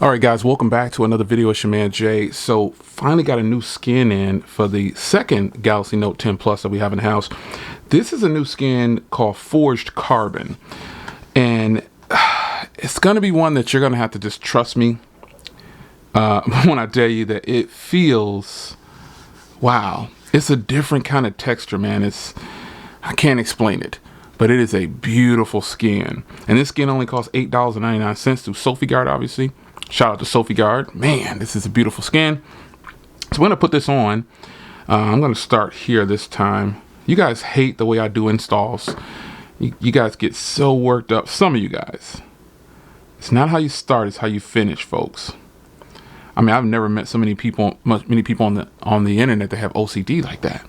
All right, guys, welcome back to another video. It's your man Jay. So finally got a new skin in for the second Galaxy Note 10 Plus that we have in the house. This is a new skin called Forged Carbon, and it's going to be one that you're going to have to just trust me when I tell you that it feels, wow, it's a different kind of texture, man. I can't explain it, but it is a beautiful skin. And this skin only costs $8.99 through SopiGuard, obviously. Shout out to SopiGuard. Man, this is a beautiful skin. So we're going to put this on. I'm going to start here this time. You guys hate the way I do installs. You guys get so worked up. Some of you guys. It's not how you start, it's how you finish, folks. I mean, I've never met so many people on the internet that have OCD like that.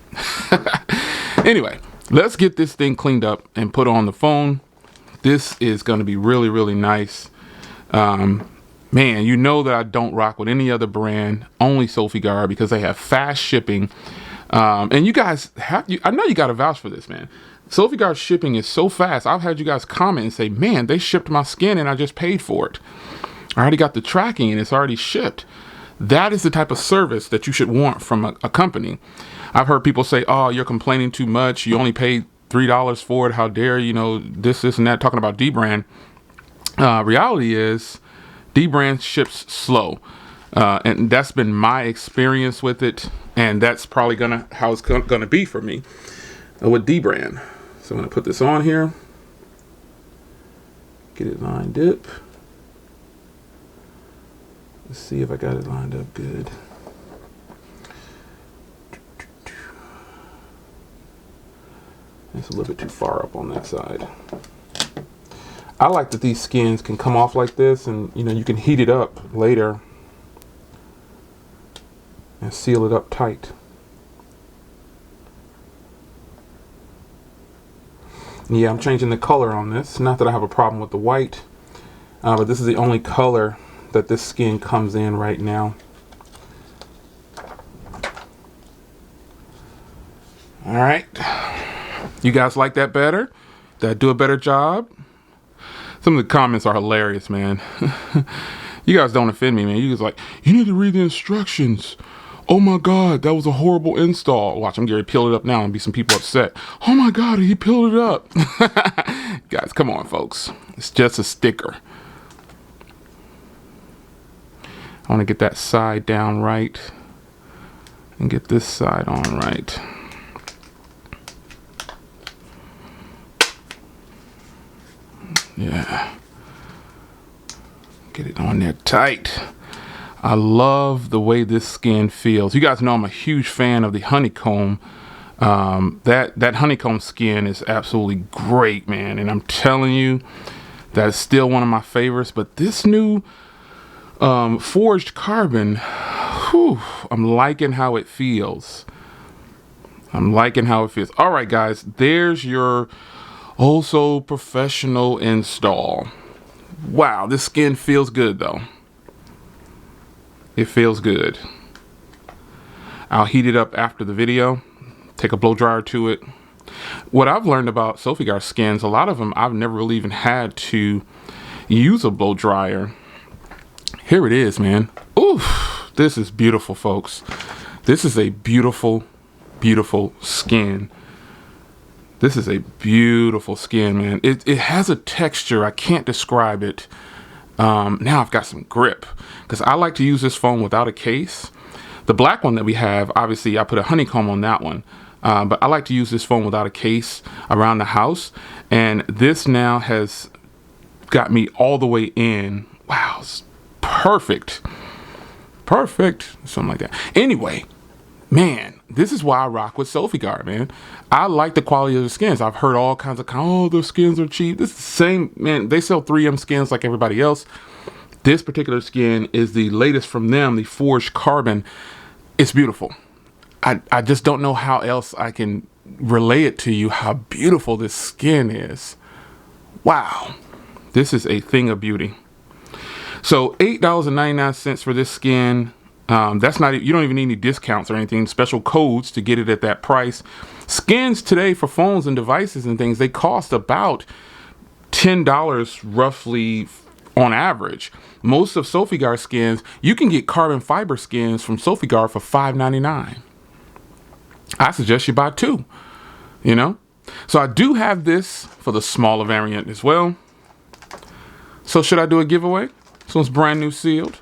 Anyway, let's get this thing cleaned up and put on the phone. This is going to be really, really nice. Man, you know that I don't rock with any other brand, only SopiGuard, because they have fast shipping. And you guys I know you got to vouch for this, man. SopiGuard shipping is so fast. I've had you guys comment and say, man, they shipped my skin and I just paid for it. I already got the tracking and it's already shipped. That is the type of service that you should want from a company. I've heard people say, oh, you're complaining too much. You only paid $3 for it. How dare you, know, this and that, talking about D-brand. Reality is, D-brand ships slow, and that's been my experience with it, and that's probably how it's gonna be for me with D-brand. So I'm gonna put this on here, get it lined up. Let's see if I got it lined up good. It's a little bit too far up on that side. I like that these skins can come off like this, and you know, you can heat it up later and seal it up tight. Yeah, I'm changing the color on this. Not that I have a problem with the white, but this is the only color that this skin comes in right now. All right, you guys like that better? Did I do a better job? Some of the comments are hilarious, man. You guys don't offend me, man. You guys like, you need to read the instructions. Oh my God, that was a horrible install. Watch, I'm going to peel it up now and be some people upset. Oh my God, he peeled it up. Guys, come on, folks. It's just a sticker. I want to get that side down right and get this side on right. Yeah, get it on there tight. I love the way this skin feels. You guys know I'm a huge fan of the honeycomb. That honeycomb skin is absolutely great, man. And I'm telling you, that's still one of my favorites. But this new forged carbon, whew, I'm liking how it feels. I'm liking how it feels. All right, guys, there's your also professional install. Wow, this skin feels good though. It feels good. I'll heat it up after the video, take a blow dryer to it. What I've learned about SopiGuard skins, a lot of them I've never really even had to use a blow dryer. Here it is, man. Oof, this is beautiful, folks. This is a beautiful, beautiful skin. This is a beautiful skin, man. It has a texture. I can't describe it. Now I've got some grip because I like to use this phone without a case. The black one that we have, obviously I put a honeycomb on that one. But I like to use this phone without a case around the house. And this now has got me all the way in. Wow, it's perfect. Perfect. Something like that. Anyway, man, this is why I rock with SopiGuard, man. I like the quality of the skins. I've heard all kinds of, oh, the skins are cheap. This is the same, man. They sell 3M skins like everybody else. This particular skin is the latest from them, the Forged Carbon. It's beautiful. I just don't know how else I can relay it to you how beautiful this skin is. Wow. This is a thing of beauty. So $8.99 for this skin. That's not, you don't even need any discounts or anything, special codes to get it at that price. Skins today for phones and devices and things, they cost about $10 roughly on average. Most of SopiGuard skins, you can get carbon fiber skins from SopiGuard for $5.99. I suggest you buy 2, you know? So I do have this for the smaller variant as well. So should I do a giveaway? This one's brand new sealed.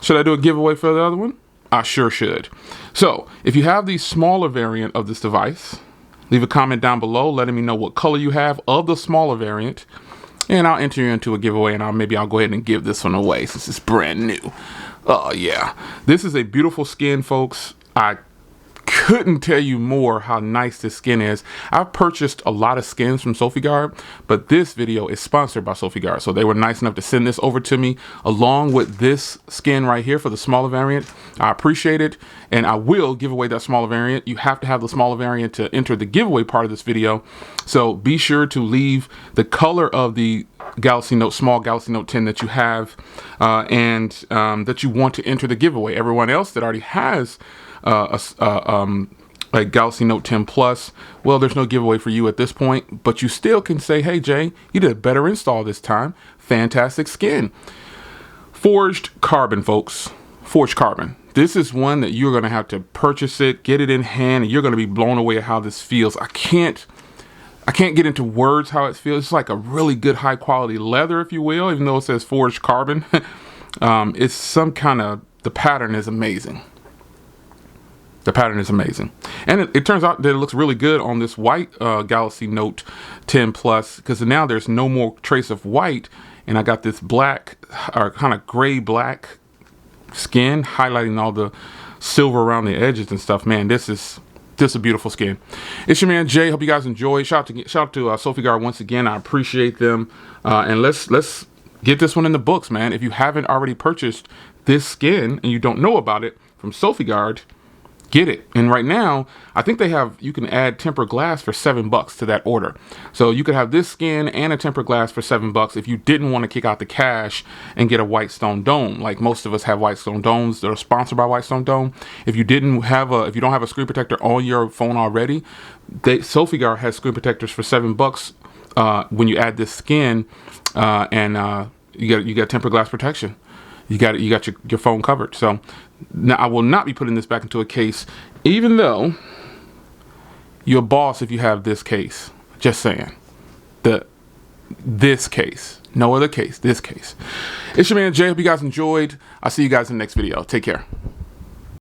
Should I do a giveaway for the other one? I sure should. So if you have the smaller variant of this device, leave a comment down below letting me know what color you have of the smaller variant, and I'll enter you into a giveaway, and maybe I'll go ahead and give this one away since it's brand new. Oh yeah, this is a beautiful skin, folks. I couldn't tell you more how nice this skin is. I've purchased a lot of skins from SopiGuard, but this video is sponsored by SopiGuard, so they were nice enough to send this over to me along with this skin right here for the smaller variant. I appreciate it, and I will give away that smaller variant. You have to have the smaller variant to enter the giveaway part of this video, so be sure to leave the color of the small Galaxy Note 10 that you have and that you want to enter the giveaway. Everyone else that already has a Galaxy Note 10 Plus, well, there's no giveaway for you at this point, but you still can say, hey Jay, you did a better install this time. Fantastic skin. Forged carbon, folks. Forged carbon. This is one that you're going to have to purchase it, get it in hand, and you're going to be blown away at how this feels. I can't get into words how it feels. It's like a really good high quality leather, if you will, even though it says forged carbon. It's some kind of, the pattern is amazing. The pattern is amazing. And it turns out that it looks really good on this white Galaxy Note 10 Plus, because now there's no more trace of white, and I got this black or kind of gray black skin highlighting all the silver around the edges and stuff. Man, this is a beautiful skin. It's your man Jay. Hope you guys enjoy. Shout out to SopiGuard once again. I appreciate them. And let's get this one in the books, man. If you haven't already purchased this skin and you don't know about it from SopiGuard, get it. And right now, I think you can add tempered glass for $7 to that order. So you could have this skin and a tempered glass for $7 if you didn't want to kick out the cash and get a white stone dome. Like most of us have white stone domes that are sponsored by White Stone Dome. If you don't have a screen protector on your phone already, SopiGuard has screen protectors for $7 when you add this skin, and you got tempered glass protection. You got your phone covered. So now I will not be putting this back into a case, even though you're a boss if you have this case. Just saying. This case. No other case. This case. It's your man Jay. Hope you guys enjoyed. I'll see you guys in the next video. Take care.